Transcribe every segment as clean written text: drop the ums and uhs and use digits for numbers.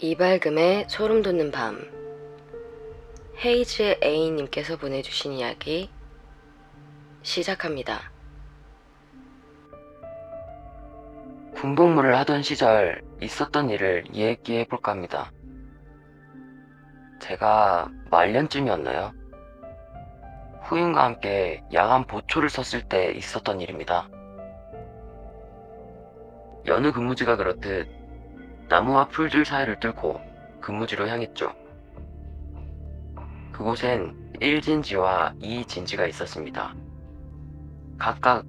이발금의 소름 돋는 밤. 헤이즈 A님께서 보내주신 이야기 시작합니다. 군복무를 하던 시절 있었던 일을 이야기해볼까 합니다. 제가 말년쯤이었나요? 후임과 함께 야간 보초를 섰을 때 있었던 일입니다. 여느 근무지가 그렇듯 나무와 풀들 사이를 뚫고 근무지로 향했죠. 그곳엔 1진지와 2진지가 있었습니다. 각각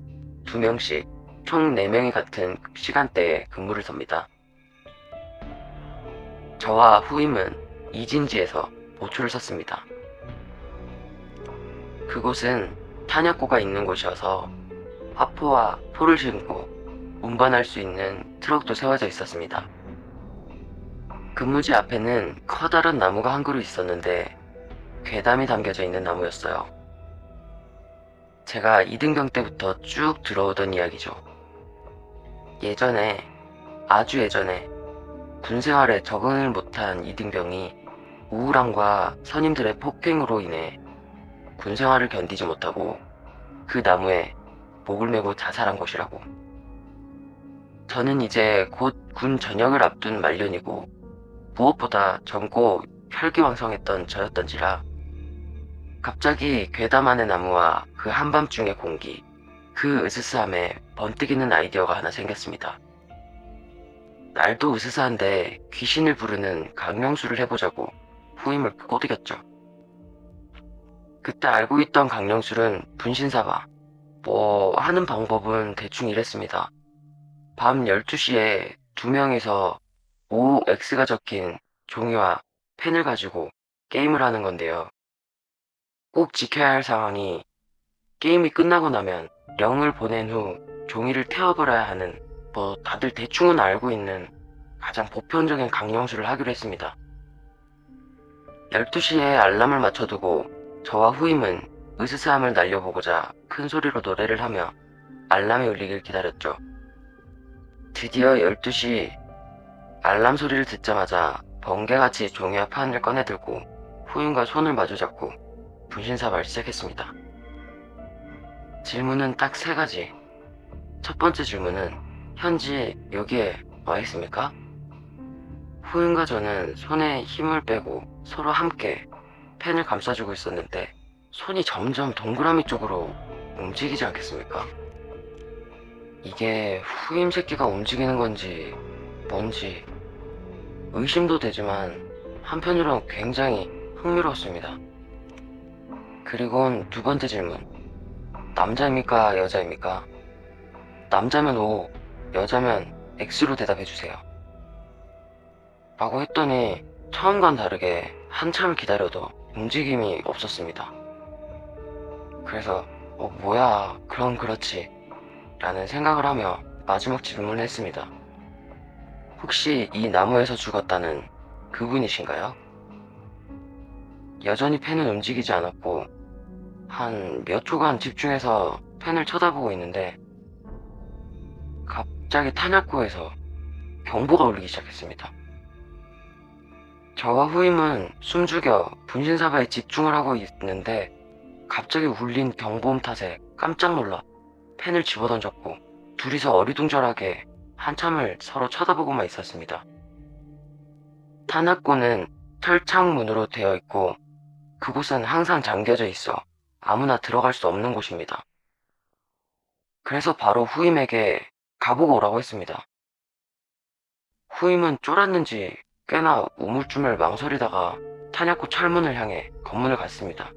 2명씩 총 4명이 같은 시간대에 근무를 섭니다. 저와 후임은 2진지에서 보초를 섰습니다. 그곳은 탄약고가 있는 곳이어서 화포와 포를 싣고 운반할 수 있는 트럭도 세워져 있었습니다. 근무지 앞에는 커다란 나무가 한 그루 있었는데 괴담이 담겨져 있는 나무였어요. 제가 2등병 때부터 쭉 들어오던 이야기죠. 예전에, 아주 예전에 군생활에 적응을 못한 2등병이 우울함과 선임들의 폭행으로 인해 군생활을 견디지 못하고 그 나무에 목을 메고 자살한 것이라고. 저는 이제 곧 군 전역을 앞둔 말년이고 무엇보다 젊고 혈기왕성했던 저였던지라 갑자기 괴담 안의 나무와 그 한밤중의 공기, 그 으스스함에 번뜩이는 아이디어가 하나 생겼습니다. 날도 으스스한데 귀신을 부르는 강령술을 해보자고 후임을 꼬드겼죠. 그때 알고 있던 강령술은 분신사바, 하는 방법은 대충 이랬습니다. 밤 12시에 2명이서 OX가 적힌 종이와 펜을 가지고 게임을 하는 건데요. 꼭 지켜야 할 상황이 게임이 끝나고 나면 0을 보낸 후 종이를 태워버려야 하는 다들 대충은 알고 있는 가장 보편적인 강령술을 하기로 했습니다. 12시에 알람을 맞춰두고 저와 후임은 으스스함을 날려보고자 큰 소리로 노래를 하며 알람이 울리길 기다렸죠. 드디어 12시 알람 소리를 듣자마자 번개같이 종이와 판을 꺼내들고 후임과 손을 마주잡고 분신사바를 시작했습니다. 질문은 딱 3가지. 첫 번째 질문은 현지 여기에 와 있습니까? 후임과 저는 손에 힘을 빼고 서로 함께 펜을 감싸주고 있었는데 손이 점점 동그라미 쪽으로 움직이지 않겠습니까? 이게 후임 새끼가 움직이는 건지 뭔지 의심도 되지만 한편으로는 굉장히 흥미로웠습니다. 그리고 2번째 질문. 남자입니까? 여자입니까? 남자면 O, 여자면 X로 대답해주세요. 라고 했더니 처음과는 다르게 한참을 기다려도 움직임이 없었습니다. 그래서 뭐야, 그럼 그렇지 라는 생각을 하며 마지막 질문을 했습니다. 혹시 이 나무에서 죽었다는 그분이신가요? 여전히 펜은 움직이지 않았고 한 몇 초간 집중해서 펜을 쳐다보고 있는데 갑자기 탄약고에서 경보가 울리기 시작했습니다. 저와 후임은 숨죽여 분신사바에 집중을 하고 있는데 갑자기 울린 경보음 탓에 깜짝 놀라 펜을 집어던졌고 둘이서 어리둥절하게 한참을 서로 쳐다보고만 있었습니다. 탄압고는 철창문으로 되어 있고 그곳은 항상 잠겨져 있어 아무나 들어갈 수 없는 곳입니다. 그래서 바로 후임에게 가보고 오라고 했습니다. 후임은 쫄았는지 꽤나 우물쭈물 망설이다가 탄약고 철문을 향해 검문을 갔습니다.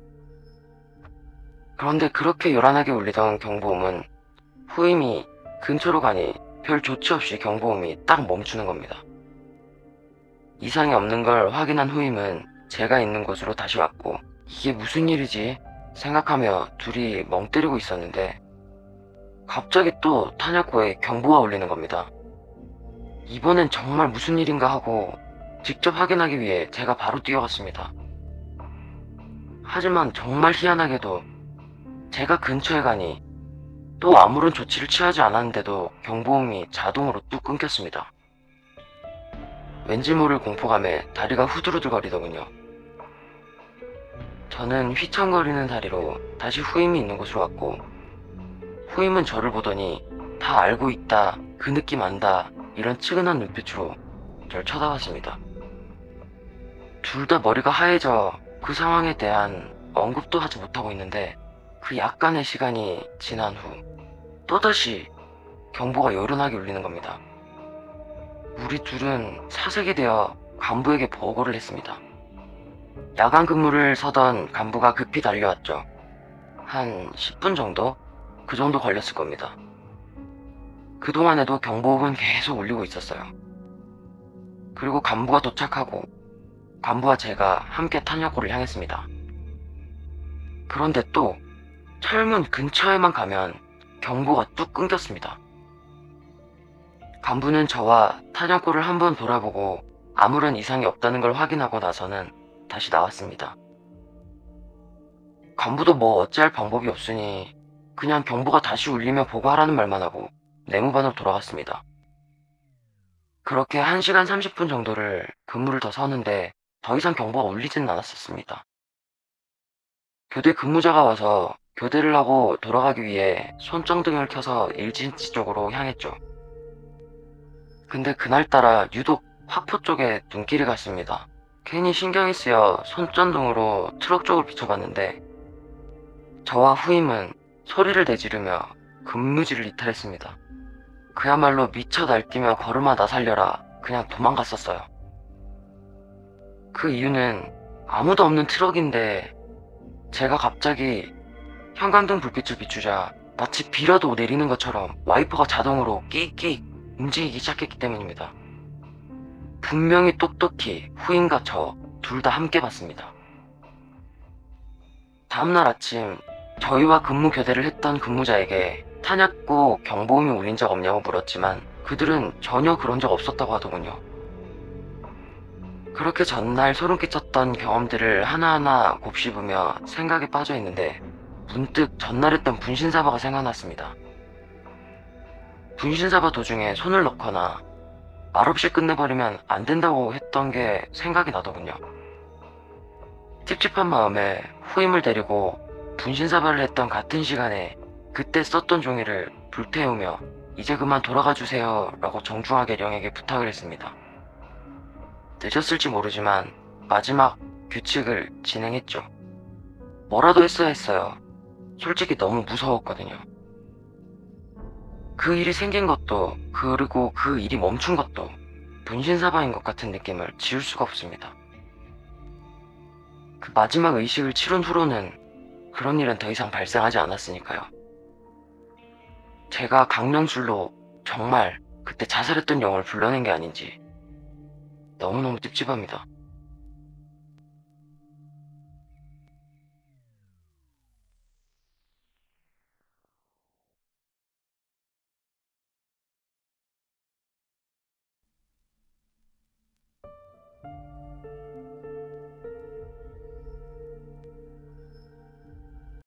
그런데 그렇게 요란하게 울리던 경보음은 후임이 근처로 가니 별 조치 없이 경보음이 딱 멈추는 겁니다. 이상이 없는 걸 확인한 후임은 제가 있는 곳으로 다시 왔고 이게 무슨 일이지 생각하며 둘이 멍 때리고 있었는데 갑자기 또 탄약고에 경보가 울리는 겁니다. 이번엔 정말 무슨 일인가 하고 직접 확인하기 위해 제가 바로 뛰어갔습니다. 하지만 정말 희한하게도 제가 근처에 가니 또 아무런 조치를 취하지 않았는데도 경보음이 자동으로 뚝 끊겼습니다. 왠지 모를 공포감에 다리가 후들후들거리더군요. 저는 휘청거리는 다리로 다시 후임이 있는 곳으로 왔고, 후임은 저를 보더니 다 알고 있다, 그 느낌 안다, 이런 측은한 눈빛으로 절 쳐다봤습니다. 둘 다 머리가 하얘져 그 상황에 대한 언급도 하지 못하고 있는데, 그 약간의 시간이 지난 후 또다시 경보가 요란하게 울리는 겁니다. 우리 둘은 사색이 되어 간부에게 보고를 했습니다. 야간 근무를 서던 간부가 급히 달려왔죠. 한 10분 정도? 그 정도 걸렸을 겁니다. 그동안에도 경보음은 계속 울리고 있었어요. 그리고 간부가 도착하고 간부와 제가 함께 탄약고를 향했습니다. 그런데 또 철문 근처에만 가면 경보가 뚝 끊겼습니다. 간부는 저와 탄약고를 한번 돌아보고 아무런 이상이 없다는 걸 확인하고 나서는 다시 나왔습니다. 간부도 뭐 어찌할 방법이 없으니 그냥 경보가 다시 울리며 보고하라는 말만 하고 내무반으로 돌아갔습니다. 그렇게 1시간 30분 정도를 근무를 더 서는데 더 이상 경보가 울리지는 않았었습니다. 교대 근무자가 와서 교대를 하고 돌아가기 위해 손전등을 켜서 일진지 쪽으로 향했죠. 근데 그날따라 유독 화포 쪽에 눈길이 갔습니다. 괜히 신경이 쓰여 손전등으로 트럭 쪽을 비춰봤는데 저와 후임은 소리를 내지르며 근무지를 이탈했습니다. 그야말로 미쳐 날뛰며 걸음아 나 살려라 그냥 도망갔었어요. 그 이유는 아무도 없는 트럭인데 제가 갑자기 형광등 불빛을 비추자 마치 비라도 내리는 것처럼 와이퍼가 자동으로 끼익끼익 움직이기 시작했기 때문입니다. 분명히 똑똑히 후임과 저 둘 다 함께 봤습니다. 다음날 아침 저희와 근무 교대를 했던 근무자에게 탄약고 경보음이 울린 적 없냐고 물었지만 그들은 전혀 그런 적 없었다고 하더군요. 그렇게 전날 소름 끼쳤던 경험들을 하나하나 곱씹으며 생각에 빠져 있는데 문득 전날 했던 분신사바가 생각났습니다. 분신사바 도중에 손을 넣거나 말없이 끝내버리면 안 된다고 했던 게 생각이 나더군요. 찝찝한 마음에 후임을 데리고 분신사바를 했던 같은 시간에 그때 썼던 종이를 불태우며 이제 그만 돌아가 주세요 라고 정중하게 령에게 부탁을 했습니다. 늦었을지 모르지만 마지막 규칙을 진행했죠. 뭐라도 했어야 했어요. 솔직히 너무 무서웠거든요. 그 일이 생긴 것도 그리고 그 일이 멈춘 것도 분신사바인 것 같은 느낌을 지울 수가 없습니다. 그 마지막 의식을 치룬 후로는 그런 일은 더 이상 발생하지 않았으니까요. 제가 강령술로 정말 그때 자살했던 영을 불러낸 게 아닌지 너무너무 찝찝합니다.